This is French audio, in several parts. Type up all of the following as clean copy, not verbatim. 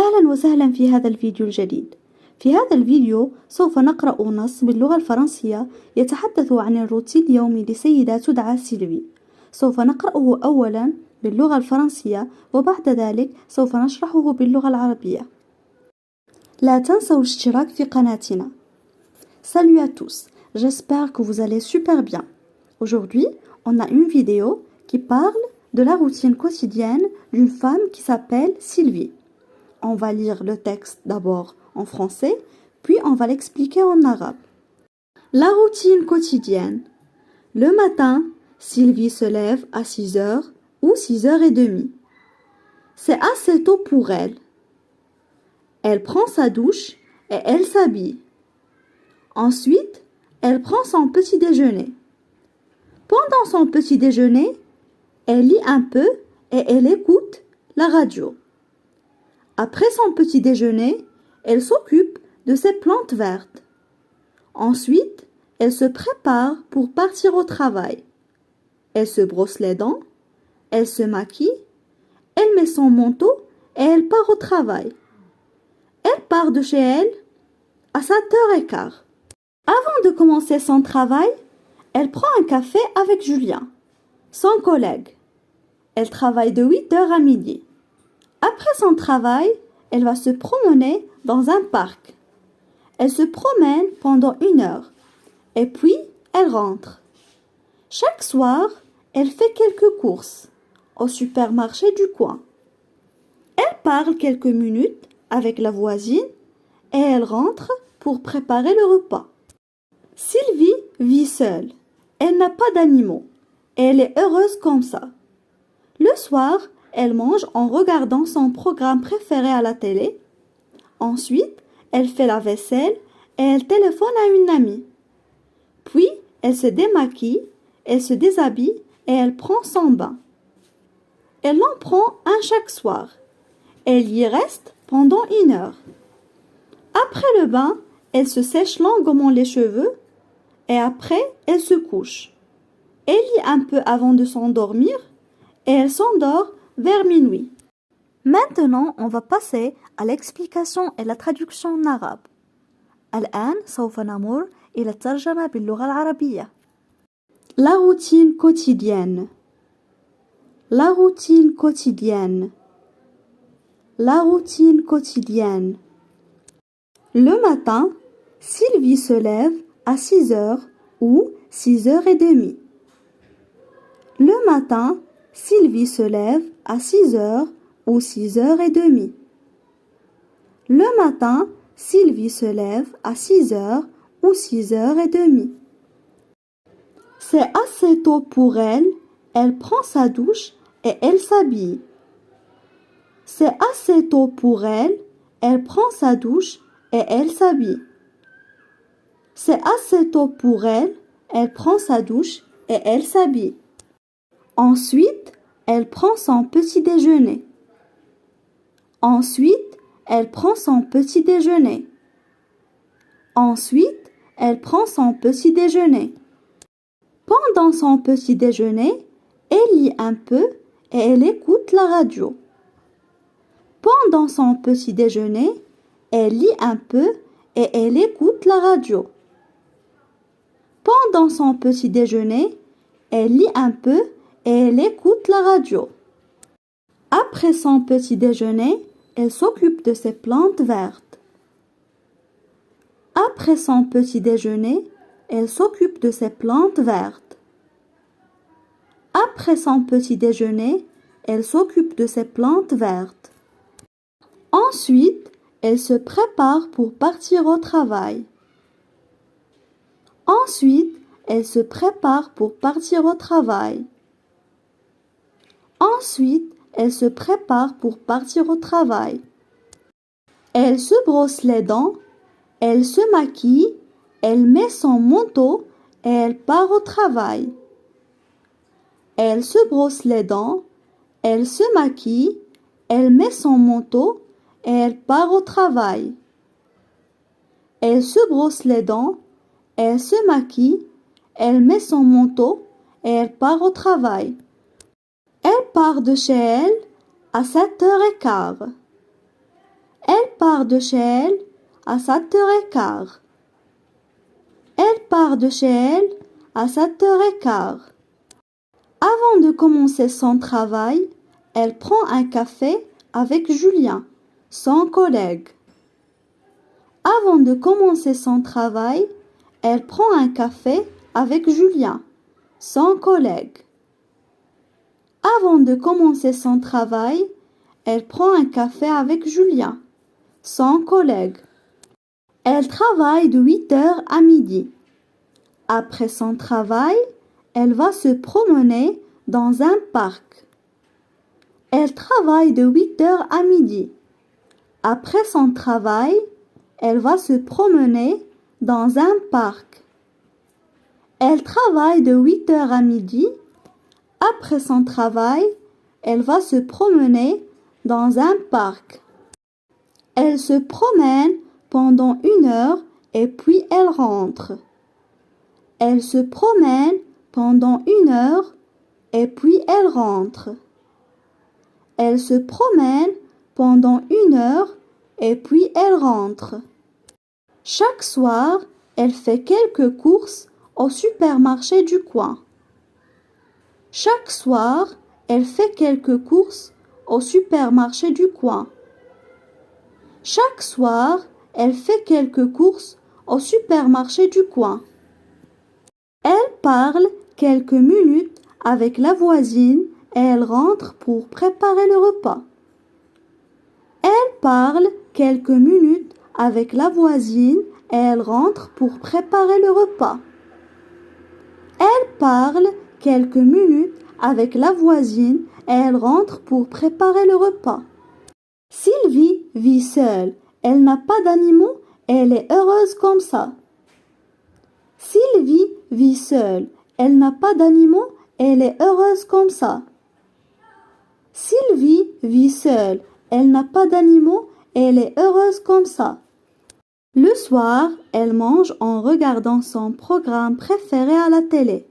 أهلا وسهلا في هذا الفيديو الجديد. في هذا الفيديو سوف نقرأ نص باللغة الفرنسية يتحدث عن الروتين اليومي لسيدة تدعى سيلفي. سوف نقرأه أولا باللغة الفرنسية وبعد ذلك سوف نشرحه باللغة العربية. لا تنسوا الاشتراك في قناتنا. Salut à tous, j'espère que vous allez super bien. Aujourd'hui, on a une vidéo qui parle de la routine quotidienne d'une femme qui s'appelle Sylvie. On va lire le texte d'abord en français, puis on va l'expliquer en arabe. La routine quotidienne. Le matin, Sylvie se lève à 6h ou 6h30. C'est assez tôt pour elle. Elle prend sa douche et elle s'habille. Ensuite, elle prend son petit déjeuner. Pendant son petit déjeuner, elle lit un peu et elle écoute la radio. Après son petit déjeuner, elle s'occupe de ses plantes vertes. Ensuite, elle se prépare pour partir au travail. Elle se brosse les dents, elle se maquille, elle met son manteau et elle part au travail. Elle part de chez elle à 7h15. Avant de commencer son travail, elle prend un café avec Julien, son collègue. Elle travaille de 8h à midi. Après son travail, elle va se promener dans un parc. Elle se promène pendant 1 heure et puis elle rentre. Chaque soir, elle fait quelques courses au supermarché du coin. Elle parle quelques minutes avec la voisine et elle rentre pour préparer le repas. Sylvie vit seule. Elle n'a pas d'animaux et elle est heureuse comme ça. Le soir, elle mange en regardant son programme préféré à la télé. Ensuite, elle fait la vaisselle et elle téléphone à une amie. Puis, elle se démaquille, elle se déshabille et elle prend son bain. Elle en prend un chaque soir. Elle y reste pendant 1 heure. Après le bain, elle se sèche longuement les cheveux et après, elle se couche. Elle lit un peu avant de s'endormir et elle s'endort vers minuit. Maintenant, on va passer à l'explication et la traduction en arabe. الآن سوف نمر إلى الترجمة باللغة العربية. La routine quotidienne. La routine quotidienne. La routine quotidienne. Le matin, Sylvie se lève à 6h ou 6h30. Le matin, Sylvie se lève à 6h ou 6h30. Le matin, Sylvie se lève à 6h ou 6h30. C'est assez tôt pour elle, elle prend sa douche et elle s'habille. C'est assez tôt pour elle, elle prend sa douche et elle s'habille. C'est assez tôt pour elle, elle prend sa douche et elle s'habille. Ensuite, elle prend son petit déjeuner. Ensuite, elle prend son petit déjeuner. Ensuite, elle prend son petit déjeuner. Pendant son petit déjeuner, elle lit un peu et elle écoute la radio. Pendant son petit déjeuner, elle lit un peu et elle écoute la radio. Pendant son petit déjeuner, elle lit un peu et elle écoute la radio. Après son petit déjeuner, elle s'occupe de ses plantes vertes. Après son petit déjeuner, elle s'occupe de ses plantes vertes. Après son petit déjeuner, elle s'occupe de ses plantes vertes. Ensuite, elle se prépare pour partir au travail. Ensuite, elle se prépare pour partir au travail. Ensuite, elle se prépare pour partir au travail. Elle se brosse les dents, elle se maquille, elle met son manteau et elle part au travail. Elle se brosse les dents, elle se maquille, elle met son manteau et elle part au travail. Elle se brosse les dents, elle se maquille, elle met son manteau et elle part au travail. Elle part de chez elle à 7h15. Elle part de chez elle à 7h15. Elle part de chez elle à 7h15. Avant de commencer son travail, elle prend un café avec Julien, son collègue. Avant de commencer son travail, elle prend un café avec Julien, son collègue. Avant de commencer son travail, elle prend un café avec Julien, son collègue. Elle travaille de 8h à midi. Après son travail, elle va se promener dans un parc. Elle travaille de 8h à midi. Après son travail, elle va se promener dans un parc. Elle travaille de 8h à midi. Après son travail, elle va se promener dans un parc. Elle se promène pendant 1 heure et puis elle rentre. Elle se promène pendant 1 heure et puis elle rentre. Elle se promène pendant 1 heure et puis elle rentre. Chaque soir, elle fait quelques courses au supermarché du coin. Chaque soir, elle fait quelques courses au supermarché du coin. Chaque soir, elle fait quelques courses au supermarché du coin. Elle parle quelques minutes avec la voisine et elle rentre pour préparer le repas. Elle parle quelques minutes avec la voisine et elle rentre pour préparer le repas. Elle parle quelques minutes avec la voisine et elle rentre pour préparer le repas. Sylvie vit seule. Elle n'a pas d'animaux et elle est heureuse comme ça. Sylvie vit seule. Elle n'a pas d'animaux et elle est heureuse comme ça. Sylvie vit seule. Elle n'a pas d'animaux et elle est heureuse comme ça. Le soir, elle mange en regardant son programme préféré à la télé.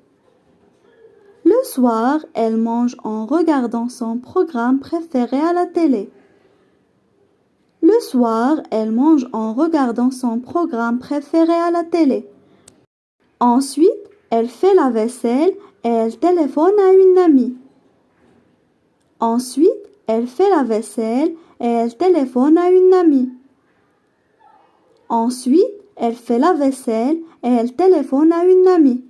Le soir, elle mange en regardant son programme préféré à la télé. Le soir, elle mange en regardant son programme préféré à la télé. Ensuite, elle fait la vaisselle et elle téléphone à une amie. Ensuite, elle fait la vaisselle et elle téléphone à une amie. Ensuite, elle fait la vaisselle et elle téléphone à une amie.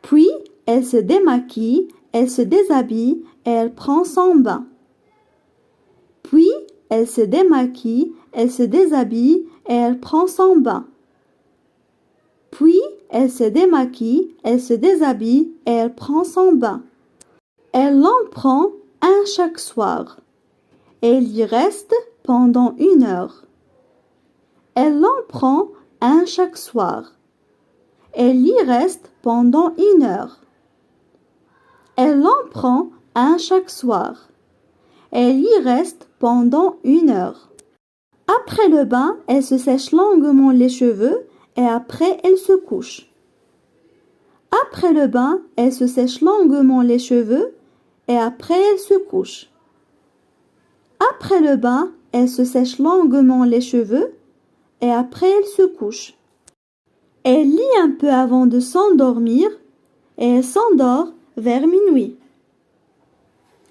Puis, elle se démaquille, elle se déshabille et elle prend son bain. Puis, elle se démaquille, elle se déshabille et elle prend son bain. Puis, elle se démaquille, elle se déshabille et elle prend son bain. Elle en prend un chaque soir. Elle y reste pendant 1 heure. Elle en prend un chaque soir. Elle y reste pendant 1 heure. Elle en prend un chaque soir. Elle y reste pendant 1 heure. Après le bain, elle se sèche longuement les cheveux et après elle se couche. Après le bain, elle se sèche longuement les cheveux et après elle se couche. Après le bain, elle se sèche longuement les cheveux et après elle se couche. Elle lit un peu avant de s'endormir et elle s'endort vers minuit.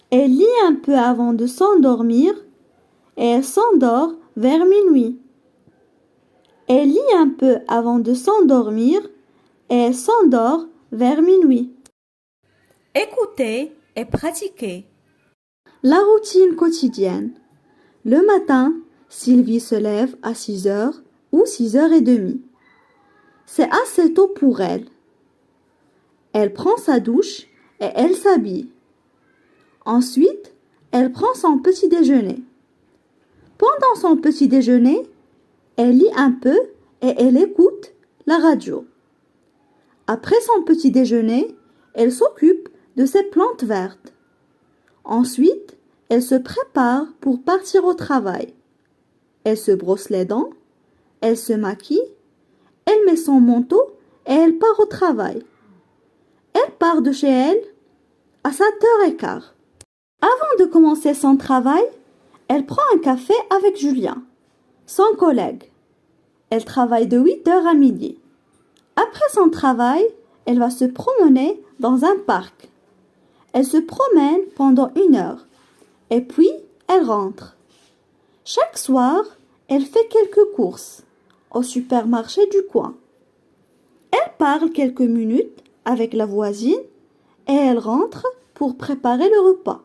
Elle lit un peu avant de s'endormir et elle s'endort vers minuit. Elle lit un peu avant de s'endormir et elle s'endort vers minuit. Écoutez et pratiquez. La routine quotidienne. Le matin, Sylvie se lève à 6h ou 6h30. C'est assez tôt pour elle. Elle prend sa douche et elle s'habille. Ensuite, elle prend son petit déjeuner. Pendant son petit déjeuner, elle lit un peu et elle écoute la radio. Après son petit déjeuner, elle s'occupe de ses plantes vertes. Ensuite, elle se prépare pour partir au travail. Elle se brosse les dents, elle se maquille, elle met son manteau et elle part au travail. Elle part de chez elle à 7h15. Avant de commencer son travail, Elle prend un café avec Julien, son collègue. Elle travaille de 8 heures à midi. Après son travail, elle va se promener dans un parc. Elle se promène pendant 1 heure et puis elle rentre. Chaque soir, elle fait quelques courses au supermarché du coin. Elle parle quelques minutes avec la voisine et elle rentre pour préparer le repas.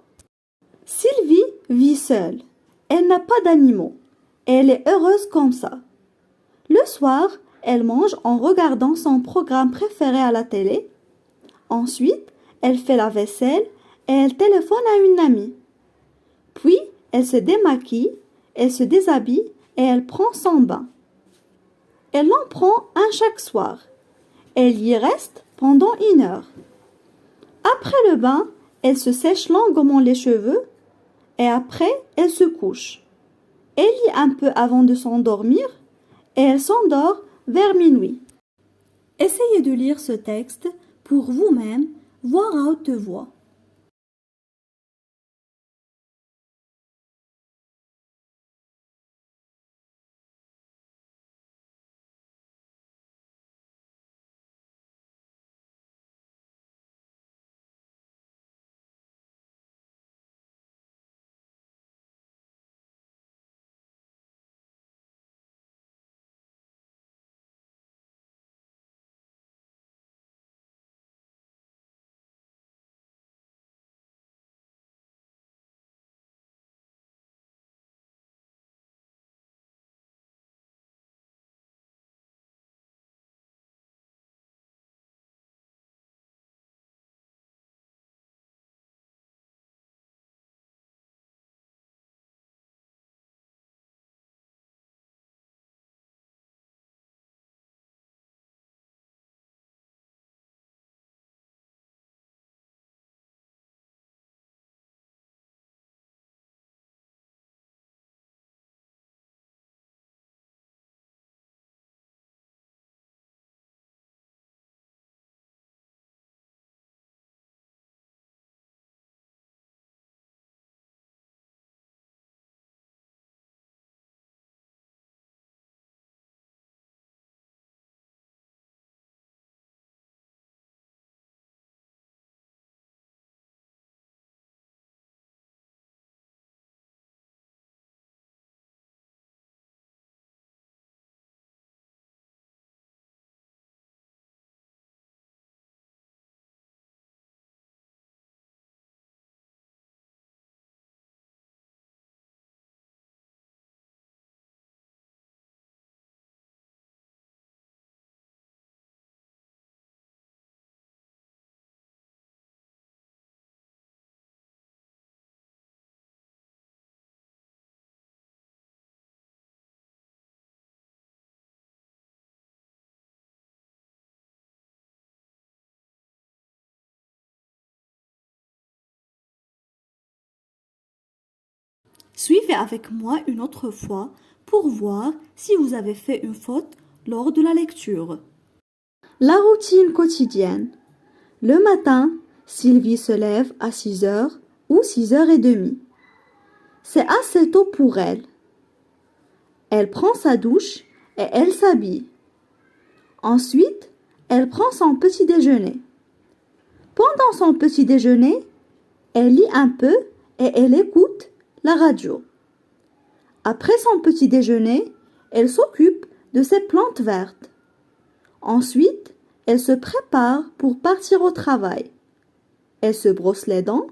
Sylvie vit seule. Elle n'a pas d'animaux et elle est heureuse comme ça. Le soir, elle mange en regardant son programme préféré à la télé. Ensuite, elle fait la vaisselle et elle téléphone à une amie. Puis, elle se démaquille, elle se déshabille et elle prend son bain. Elle en prend un chaque soir. Elle y reste pendant 1 heure. Après le bain, elle se sèche longuement les cheveux et après, elle se couche. Elle lit un peu avant de s'endormir et elle s'endort vers minuit. Essayez de lire ce texte pour vous-même, voire à haute voix. Suivez avec moi une autre fois pour voir si vous avez fait une faute lors de la lecture. La routine quotidienne. Le matin, Sylvie se lève à 6 heures ou 6h30. C'est assez tôt pour elle. Elle prend sa douche et elle s'habille. Ensuite, elle prend son petit déjeuner. Pendant son petit déjeuner, elle lit un peu et elle écoute la radio. Après son petit déjeuner, elle s'occupe de ses plantes vertes. Ensuite, elle se prépare pour partir au travail. Elle se brosse les dents,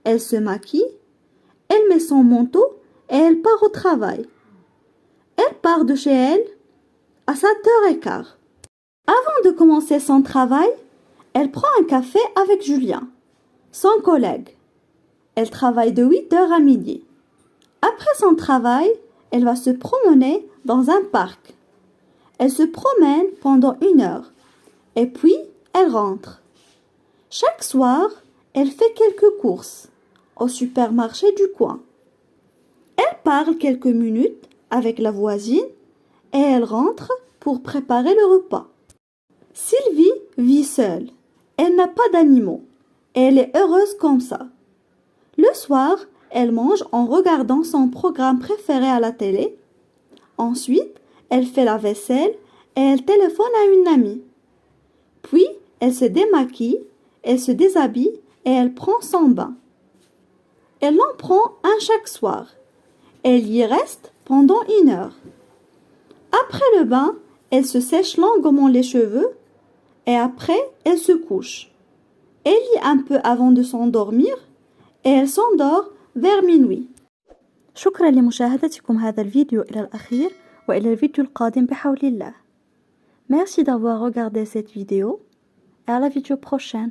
elle se maquille, elle met son manteau et elle part au travail. Elle part de chez elle à 7h15. Avant de commencer son travail, elle prend un café avec Julien, son collègue. Elle travaille de 8 heures à midi. Après son travail, elle va se promener dans un parc. Elle se promène pendant 1 heure et puis elle rentre. Chaque soir, elle fait quelques courses au supermarché du coin. Elle parle quelques minutes avec la voisine et elle rentre pour préparer le repas. Sylvie vit seule. Elle n'a pas d'animaux et elle est heureuse comme ça. Le soir, Elle mange en regardant son programme préféré à la télé. Ensuite, elle fait la vaisselle et elle téléphone à une amie. Puis, elle se démaquille, elle se déshabille et elle prend son bain. Elle en prend un chaque soir. Elle y reste pendant 1 heure. Après le bain, elle se sèche longuement les cheveux et après, elle se couche. Elle lit un peu avant de s'endormir et elle s'endort vers minuit. شكرا لمشاهدتكم هذا الفيديو إلى الأخير وإلى الفيديو القادم بحول الله. Merci d'avoir regardé cette vidéo et à la vidéo prochaine.